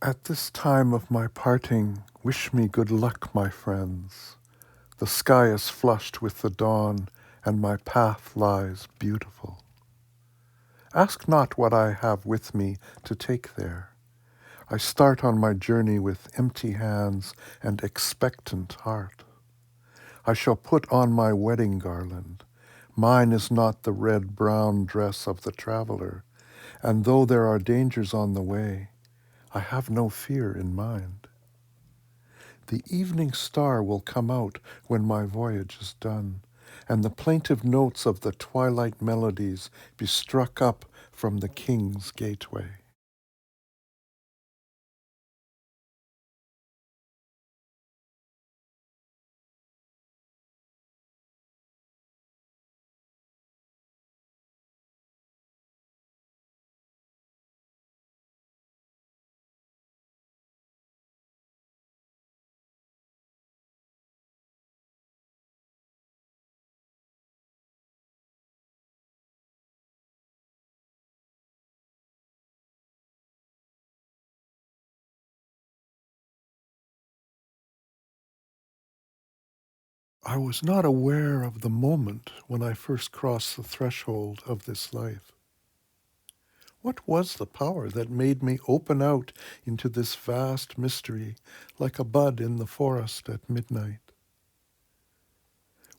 At this time of my parting, wish me good luck, my friends. The sky is flushed with the dawn, and my path lies beautiful. Ask not what I have with me to take there. I start on my journey with empty hands and expectant heart. I shall put on my wedding garland. Mine is not the red-brown dress of the traveler, and though there are dangers on the way, I have no fear in mind. The evening star will come out when my voyage is done, and the plaintive notes of the twilight melodies be struck up from the king's gateway. I was not aware of the moment when I first crossed the threshold of this life. What was the power that made me open out into this vast mystery like a bud in the forest at midnight?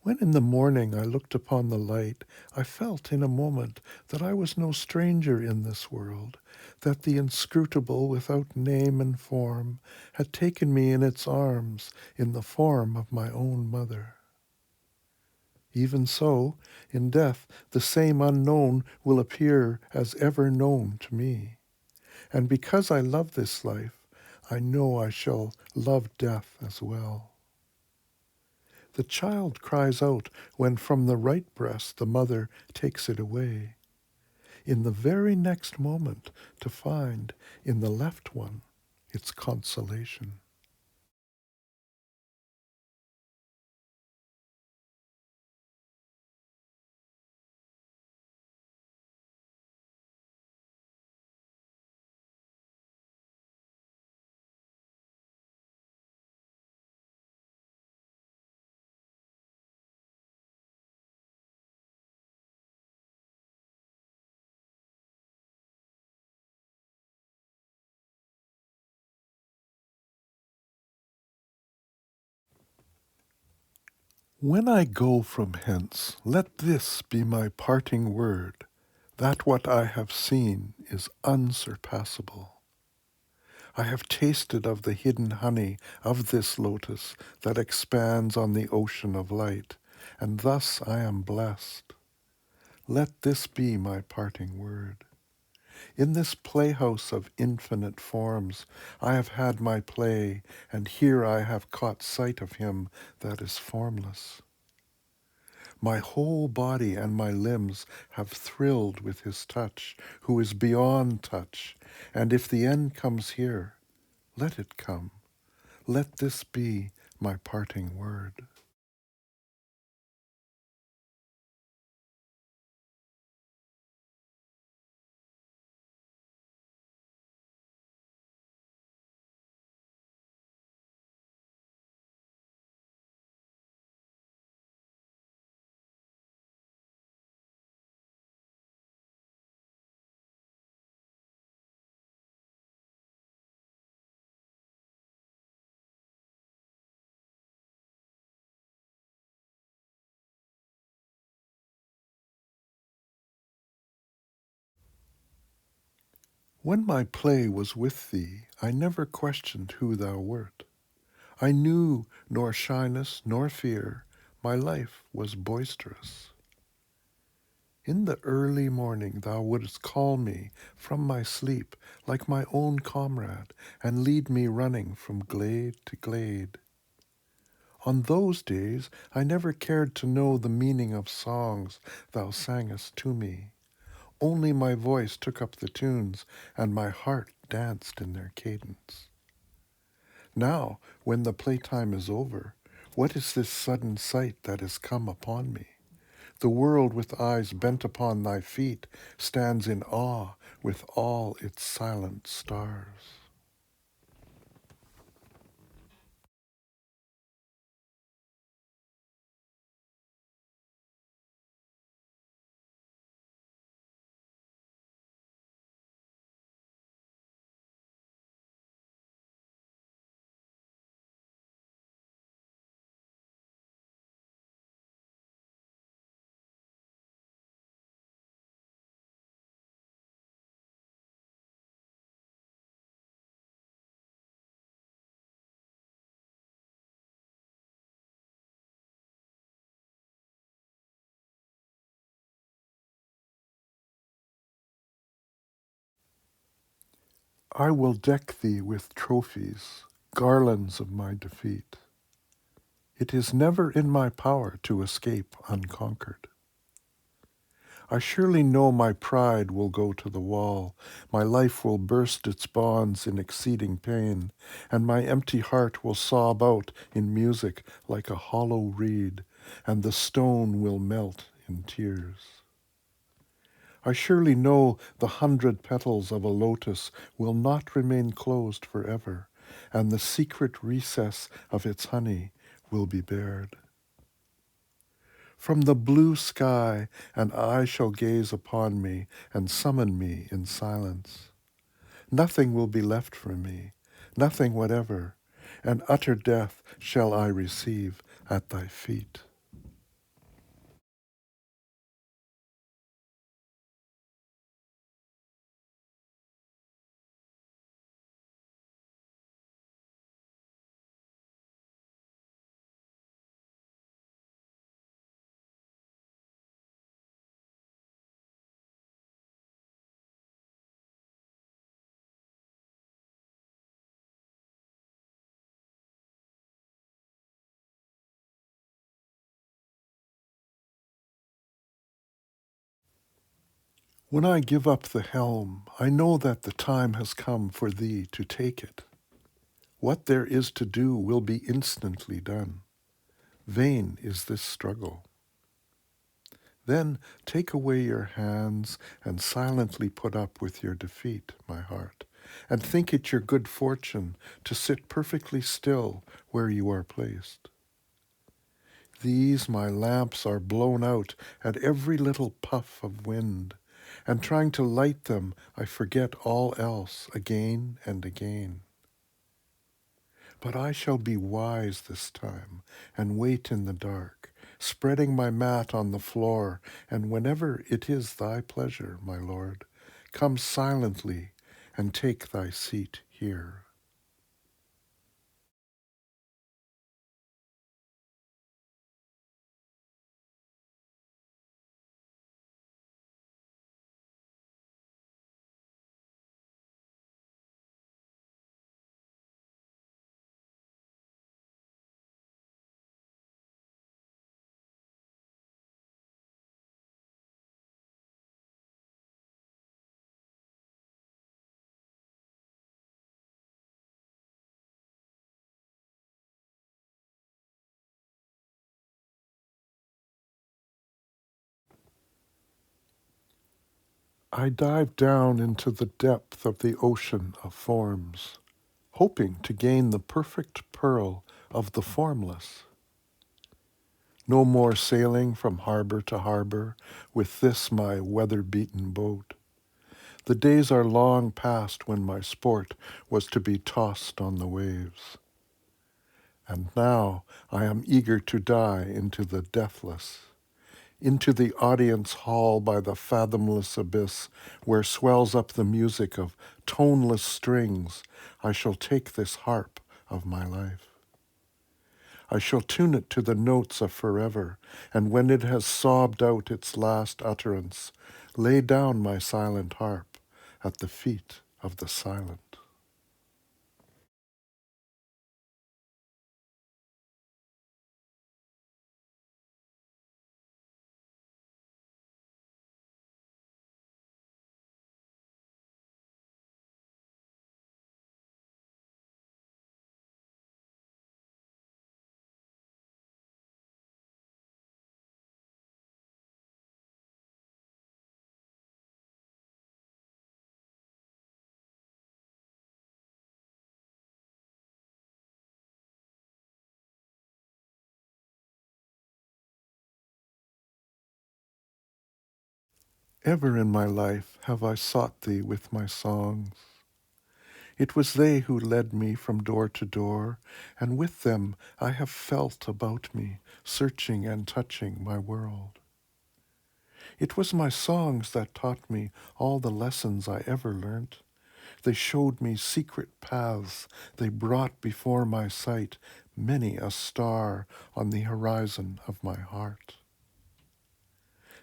When in the morning I looked upon the light, I felt in a moment that I was no stranger in this world, that the inscrutable without name and form had taken me in its arms in the form of my own mother. Even so, in death, the same unknown will appear as ever known to me. And because I love this life, I know I shall love death as well. The child cries out when from the right breast the mother takes it away, in the very next moment to find in the left one its consolation. When I go from hence, let this be my parting word, that what I have seen is unsurpassable. I have tasted of the hidden honey of this lotus that expands on the ocean of light, and thus I am blessed. Let this be my parting word. In this playhouse of infinite forms, I have had my play, and here I have caught sight of him that is formless. My whole body and my limbs have thrilled with his touch, who is beyond touch, and if the end comes here, let it come. Let this be my parting word. When my play was with thee, I never questioned who thou wert. I knew nor shyness nor fear, my life was boisterous. In the early morning thou wouldst call me from my sleep like my own comrade and lead me running from glade to glade. On those days I never cared to know the meaning of songs thou sangest to me. Only my voice took up the tunes, and my heart danced in their cadence. Now, when the playtime is over, what is this sudden sight that has come upon me? The world with eyes bent upon thy feet stands in awe with all its silent stars. I will deck thee with trophies, garlands of my defeat. It is never in my power to escape unconquered. I surely know my pride will go to the wall, my life will burst its bonds in exceeding pain, and my empty heart will sob out in music like a hollow reed, and the stone will melt in tears. I surely know the 100 petals of a lotus will not remain closed forever, and the secret recess of its honey will be bared. From the blue sky an eye shall gaze upon me and summon me in silence. Nothing will be left for me, nothing whatever, and utter death shall I receive at thy feet. When I give up the helm, I know that the time has come for thee to take it. What there is to do will be instantly done. Vain is this struggle. Then take away your hands and silently put up with your defeat, my heart, and think it your good fortune to sit perfectly still where you are placed. These my lamps are blown out at every little puff of wind, and trying to light them I forget all else again and again. But I shall be wise this time and wait in the dark, spreading my mat on the floor, and whenever it is thy pleasure, my lord, come silently and take thy seat here. I dive down into the depth of the ocean of forms, hoping to gain the perfect pearl of the formless. No more sailing from harbor to harbor with this my weather-beaten boat. The days are long past when my sport was to be tossed on the waves. And now I am eager to die into the deathless, into the audience hall by the fathomless abyss where swells up the music of toneless strings. I shall take this harp of my life. I shall tune it to the notes of forever, and when it has sobbed out its last utterance, lay down my silent harp at the feet of the silent. Ever in my life have I sought thee with my songs. It was they who led me from door to door, and with them I have felt about me, searching and touching my world. It was my songs that taught me all the lessons I ever learnt. They showed me secret paths. They brought before my sight many a star on the horizon of my heart.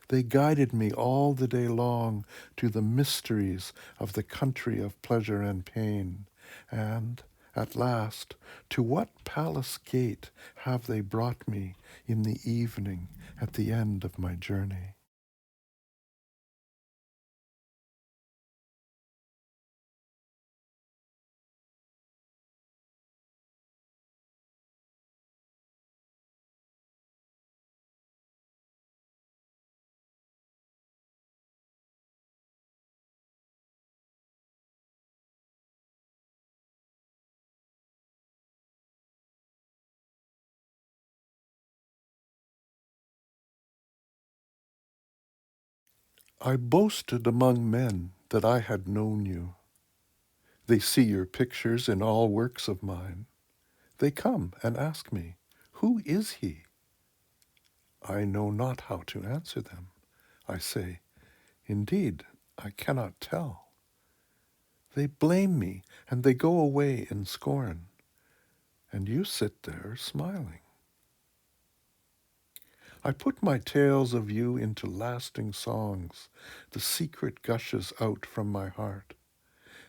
They guided me all the day long to the mysteries of the country of pleasure and pain. And, at last, to what palace gate have they brought me in the evening at the end of my journey? I boasted among men that I had known you. They see your pictures in all works of mine. They come and ask me, "Who is he?" I know not how to answer them. I say, "Indeed, I cannot tell." They blame me, and they go away in scorn. And you sit there smiling. I put my tales of you into lasting songs. The secret gushes out from my heart.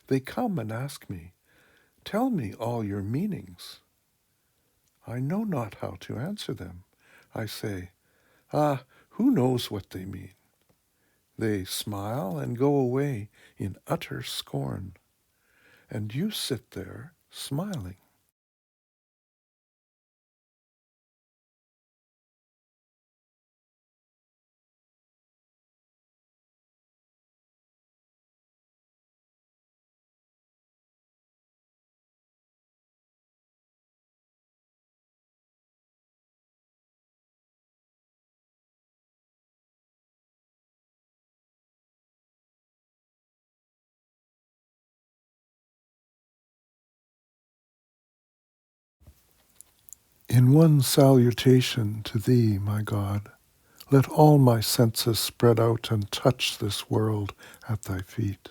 They come and ask me, "Tell me all your meanings." I know not how to answer them. I say, "Ah, who knows what they mean?" They smile and go away in utter scorn. And you sit there smiling. In one salutation to thee, my God, let all my senses spread out and touch this world at thy feet.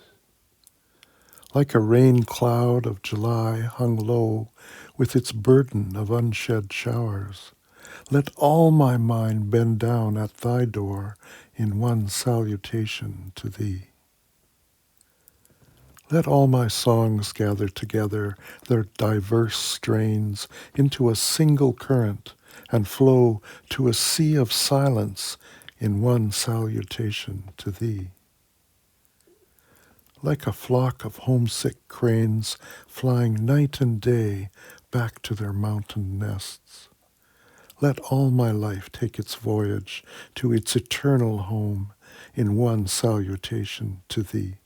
Like a rain cloud of July hung low with its burden of unshed showers, let all my mind bend down at thy door in one salutation to thee. Let all my songs gather together their diverse strains into a single current and flow to a sea of silence in one salutation to thee. Like a flock of homesick cranes flying night and day back to their mountain nests, let all my life take its voyage to its eternal home in one salutation to thee.